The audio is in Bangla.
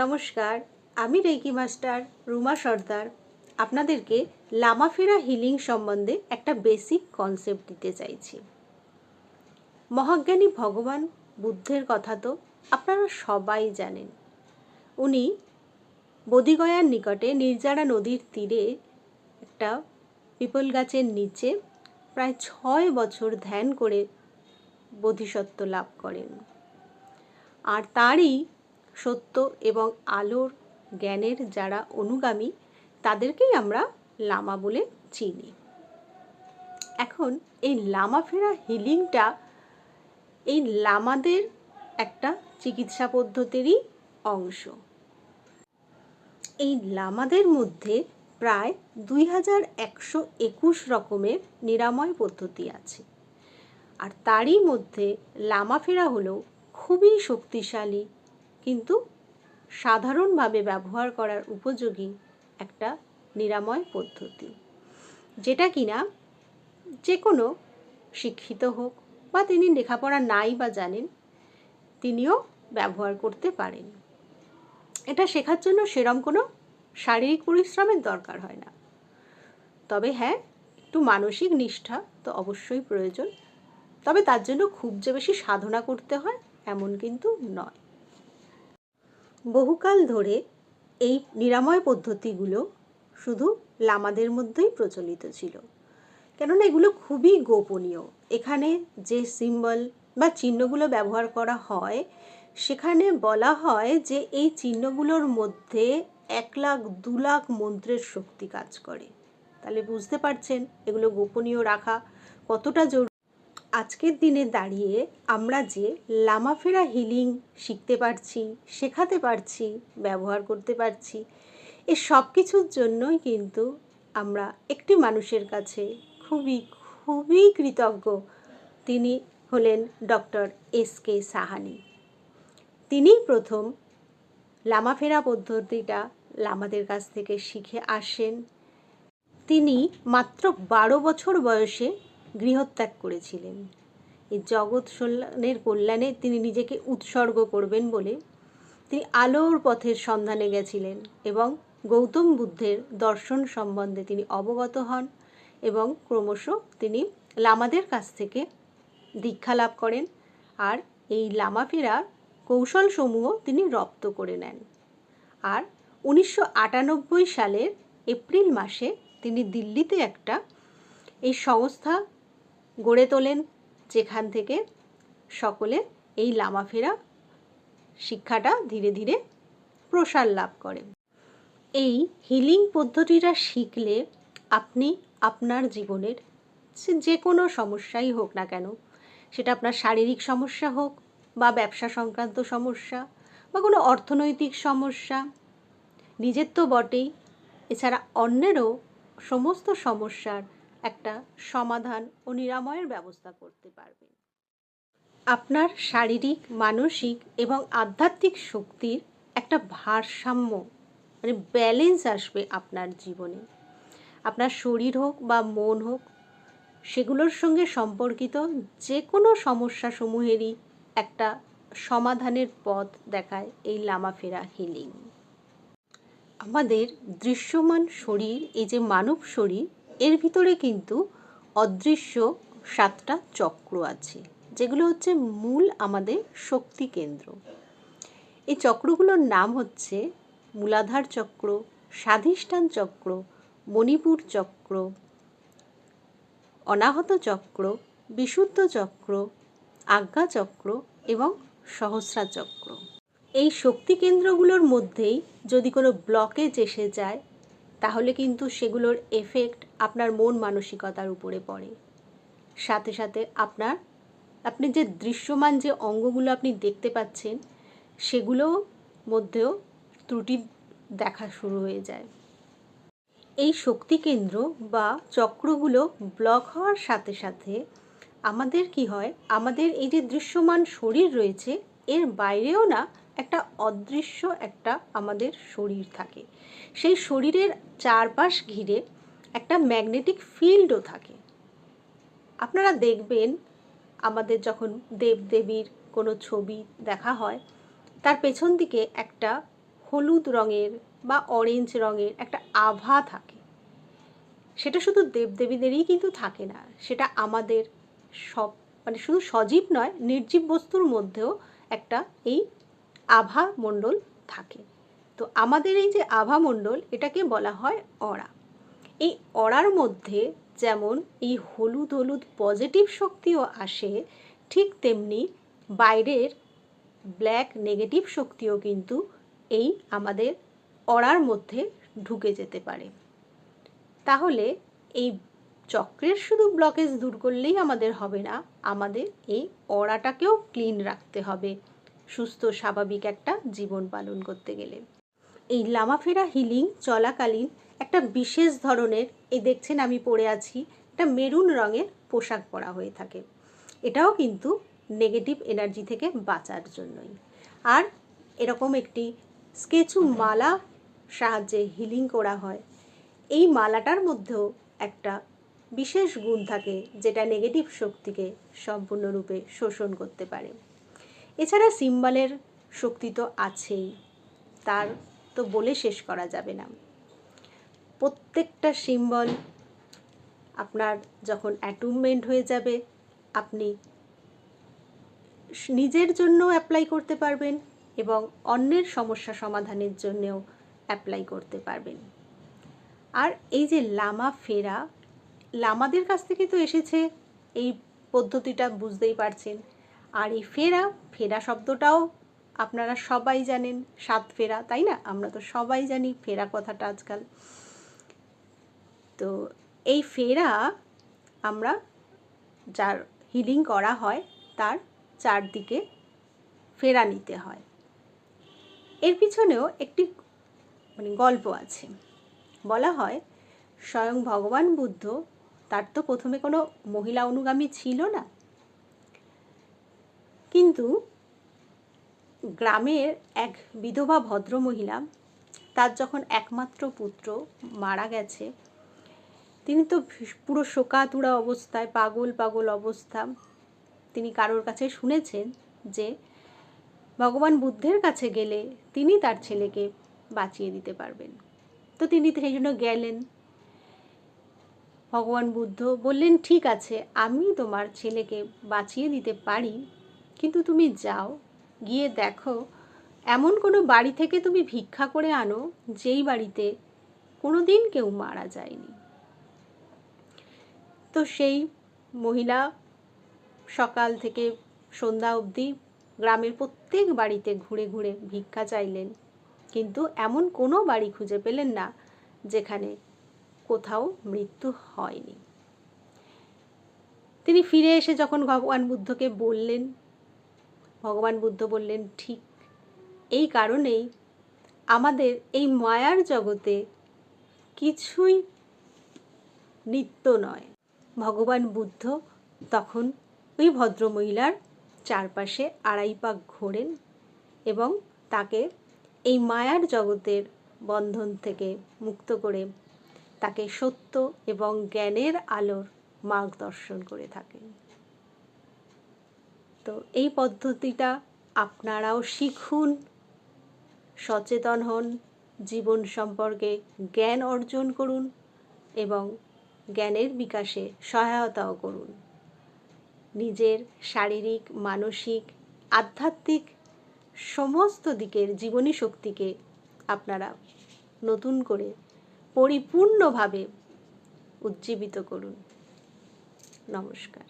নমস্কার, আমি রেকি মাস্টার রুমা সর্দার আপনাদেরকে লামাফেরা হিলিং সম্বন্ধে একটা বেসিক কনসেপ্ট দিতে চাইছি। মহাজ্ঞানী ভগবান বুদ্ধের কথা তো আপনারা সবাই জানেন। উনি বোধিগয়ার নিকটে নির্জারা নদীর তীরে একটা পিপল গাছের নিচে প্রায় 6 বছর ধ্যান করে বোধিসত্ত্ব লাভ করেন। আর তারই সত্য এবং আলোর জ্ঞানের যারা অনুগামী তাদেরকেই আমরা লামা বলে চিনি। এখন এই লামাফেরা হিলিংটা এই লামাদের একটা চিকিৎসা পদ্ধতিরই অংশ। এই লামাদের মধ্যে প্রায় 2121 রকমের নিরাময় পদ্ধতি আছে। আর তারই মধ্যে লামাফেরা হলো খুবই শক্তিশালী কিন্তু সাধারণভাবে ব্যবহার করার উপযোগী একটা নিরাময় পদ্ধতি, যেটা কিনা যে কোনো শিক্ষিত হোক বা তিনি লেখাপড়া নাই বা জানেন তিনিও ব্যবহার করতে পারেন। এটা শেখার জন্য সেরম কোনো শারীরিক পরিশ্রমের দরকার হয় না, তবে হ্যাঁ একটু মানসিক নিষ্ঠা তো অবশ্যই প্রয়োজন। তবে তার জন্য খুব যে বেশি সাধনা করতে হয় এমন কিন্তু নয়। বহুকাল ধরে এই নিরাময় পদ্ধতিগুলো শুধু লামাদের মধ্যেই প্রচলিত ছিল, কেননা এগুলো খুবই গোপনীয়। এখানে যে সিম্বল বা চিহ্নগুলো ব্যবহার করা হয় সেখানে বলা হয় যে এই চিহ্নগুলোর মধ্যে 1 লাখ 2 লাখ মন্ত্রের শক্তি কাজ করে। তাহলে বুঝতে পারছেন এগুলো গোপনীয় রাখা কতটা জরুরি। আজকের দিনে দাঁড়িয়ে আমরা যে লামাফেরা হিলিং শিখতে পারছি, শেখাতে পারছি, ব্যবহার করতে পারছি, এ সব কিছুর জন্যই কিন্তু আমরা একটি মানুষের কাছে খুবই খুবই কৃতজ্ঞ। তিনি হলেন ডক্টর এস.কে. সাহানি। তিনিই প্রথম লামাফেরা পদ্ধতিটা লামাদের কাছ থেকে শিখে আসেন। তিনি মাত্র 12 বছর বয়সে গৃহত্যাগ করেছিলেন। এই জগৎ কল্যাণে তিনি নিজেকে উৎসর্গ করবেন বলে তিনি আলোর পথের সন্ধানে গেছিলেন এবং গৌতম বুদ্ধের দর্শন সম্বন্ধে তিনি অবগত হন এবং ক্রমশ তিনি লামাদের কাছ থেকে দীক্ষা লাভ করেন। আর এই লামাফেরার কৌশলসমূহ তিনি রপ্ত করে নেন। আর 1998 সালের এপ্রিল মাসে তিনি দিল্লিতে একটা এই সংস্থা গড়ে তোলেন, যেখান থেকে সকলে এই লামাফেরা শিক্ষাটা ধীরে ধীরে প্রসার লাভ করে। এই হিলিং পদ্ধতিটা শিখলে আপনি আপনার জীবনের যে কোনো সমস্যাই হোক না কেন, সেটা আপনার শারীরিক সমস্যা হোক বা ব্যবসা সংক্রান্ত সমস্যা বা কোনো অর্থনৈতিক সমস্যা, নিজের তো বটেই, এছাড়া অন্যেরও সমস্ত সমস্যার একটা সমাধান ও নিরাময়ের ব্যবস্থা করতে পারবেন। আপনার শারীরিক, মানসিক এবং আধ্যাত্মিক শক্তির একটা ভারসাম্য মানে ব্যালেন্স আসবে আপনার জীবনে। আপনার শরীর হোক বা মন হোক, সেগুলোর সঙ্গে সম্পর্কিত যে কোনো সমস্যাসমূহেরই একটা সমাধানের পথ দেখায় এই লামাফেরা হিলিং। আমাদের দৃশ্যমান শরীর, এই যে মানব শরীর, এর ভিতরে কিন্তু অদৃশ্য 7টা চক্র আছে, যেগুলো হচ্ছে মূল আমাদের শক্তি কেন্দ্র। এই চক্রগুলোর নাম হচ্ছে মূলাধার চক্র, স্বাধিষ্ঠান চক্র, মণিপুর চক্র, অনাহত চক্র, বিশুদ্ধ চক্র, আজ্ঞা চক্র এবং সহস্রা চক্র। এই শক্তি কেন্দ্রগুলোর মধ্যেই যদি কোনো ব্লকেজ এসে যায় তাহলে কিন্তু সেগুলোর এফেক্ট আপনার মন মানসিকতার উপরে পড়ে। সাথে সাথে আপনি যে দৃশ্যমান যে অঙ্গগুলো আপনি দেখতে পাচ্ছেন সেগুলোর মধ্যেও ত্রুটি দেখা শুরু হয়ে যায়। এই শক্তি কেন্দ্র বা চক্রগুলো ব্লক হওয়ার সাথে সাথে আমাদের কি হয়, আমাদের এই যে দৃশ্যমান শরীর রয়েছে এর বাইরেও না একটা অদৃশ্য একটা আমাদের শরীর থাকে। সেই শরীরের চারপাশ ঘিরে একটা ম্যাগনেটিক ফিল্ডও থাকে। আপনারা দেখবেন আমাদের যখন দেবদেবীর কোনো ছবি দেখা হয় তার পেছন দিকে একটা হলুদ রঙের বা অরেঞ্জ রঙের একটা আভা থাকে। সেটা শুধু দেবদেবীদেরই কিন্তু থাকে না, সেটা আমাদের সব মানে শুধু সজীব নয়, নির্জীব বস্তুর মধ্যেও একটা এই আভা মণ্ডল থাকে। তো আমাদের এই যে আভা মণ্ডল, এটাকে বলা হয় অরা। এই অরার মধ্যে যেমন এই হলুদ হলুদ পজিটিভ শক্তিও আসে, ঠিক তেমনি বাইরের ব্ল্যাক নেগেটিভ শক্তিও কিন্তু এই আমাদের অরার মধ্যে ঢুকে যেতে পারে। তাহলে এই চক্রের শুধু ব্লকেজ দূর করলেই আমাদের হবে না, আমাদের এই অরাটাকেও ক্লিন রাখতে হবে সুস্থ স্বাভাবিক একটা জীবন পালন করতে গেলে। এই লামাফেরা হিলিং চলাকালীন একটা বিশেষ ধরনের, এই দেখছেন আমি পরে আছি একটা মেরুন রঙের পোশাক পরা হয়ে থাকে। এটাও কিন্তু নেগেটিভ এনার্জি থেকে বাঁচার জন্যই। আর এরকম একটি স্কেচু মালা সাহায্যে হিলিং করা হয়। এই মালাটার মধ্যেও একটা বিশেষ গুণ থাকে যেটা নেগেটিভ শক্তিকে সম্পূর্ণরূপে শোষণ করতে পারে। এছাড়া সিম্বলের শক্তি তো আছেই, তার তো বলে শেষ করা যাবে না। প্রত্যেকটা সিম্বল আপনার যখন অ্যাটুনমেন্ট হয়ে যাবে, আপনি নিজের জন্য অ্যাপ্লাই করতে পারবেন এবং অন্যের সমস্যা সমাধানের জন্যেও অ্যাপ্লাই করতে পারবেন। আর এই যে লামা ফেরা, লামাদের কাছ থেকে তো এসেছে এই পদ্ধতিটা, বুঝতেই পারছেন। আর এই ফেরা, ফেরা শব্দটাও আপনারা সবাই জানেন, 7 ফেরা, তাই না? আমরা তো সবাই জানি ফেরা কথাটা আজকাল। তো এই ফেরা আমরা যার হিলিং করা হয় তার চারদিকে ফেরা নিতে হয়। এর পিছনেও একটি গল্প আছে। বলা হয় স্বয়ং ভগবান বুদ্ধ, তার তো প্রথমে কোনো মহিলা অনুগামী ছিল না, কিন্তু গ্রামের এক বিধবা ভদ্রমহিলা, তার যখন একমাত্র পুত্র মারা গেছে, তিনি তো পুরো শোকাতুরা অবস্থায়, পাগল পাগল অবস্থা। তিনি কারোর কাছে শুনেছেন যে ভগবান বুদ্ধের কাছে গেলে তিনি তার ছেলেকে বাঁচিয়ে দিতে পারবেন। তো তিনি সেই জন্য গেলেন। ভগবান বুদ্ধ বললেন, ঠিক আছে, আমি তোমার ছেলেকে বাঁচিয়ে দিতে পারি, কিন্তু তুমি যাও, গিয়ে দেখো এমন কোনো বাড়ি থেকে তুমি ভিক্ষা করে আনো যেই বাড়িতে কোনো দিন কেউ মারা যায়নি। তো সেই মহিলা সকাল থেকে সন্ধ্যা অবধি গ্রামের প্রত্যেক বাড়িতে ঘুরে ঘুরে ভিক্ষা চাইলেন, কিন্তু এমন কোনো বাড়ি খুঁজে পেলেন না যেখানে কোথাও মৃত্যু হয়নি। তিনি ফিরে এসে যখন ভগবান বুদ্ধকে বললেন, ভগবান বুদ্ধ বললেন, ঠিক এই কারণেই আমাদের এই মায়ার জগতে কিছুই নিত্য নয়। ভগবান বুদ্ধ তখন ওই ভদ্রমহিলার চারপাশে 2.5 পাক ঘোরেন এবং তাকে এই মায়ার জগতের বন্ধন থেকে মুক্ত করে তাকে সত্য এবং জ্ঞানের আলোর মার্গদর্শন করে থাকেন। তো এই পদ্ধতিটা আপনারাও শিখুন, সচেতন হন, জীবন সম্পর্কে জ্ঞান অর্জন করুন এবং জ্ঞানের বিকাশে সহায়তাও করুন। নিজের শারীরিক, মানসিক, আধ্যাত্মিক সমস্ত দিকের জীবনী শক্তিকে আপনারা নতুন করে পরিপূর্ণভাবে উজ্জীবিত করুন। নমস্কার।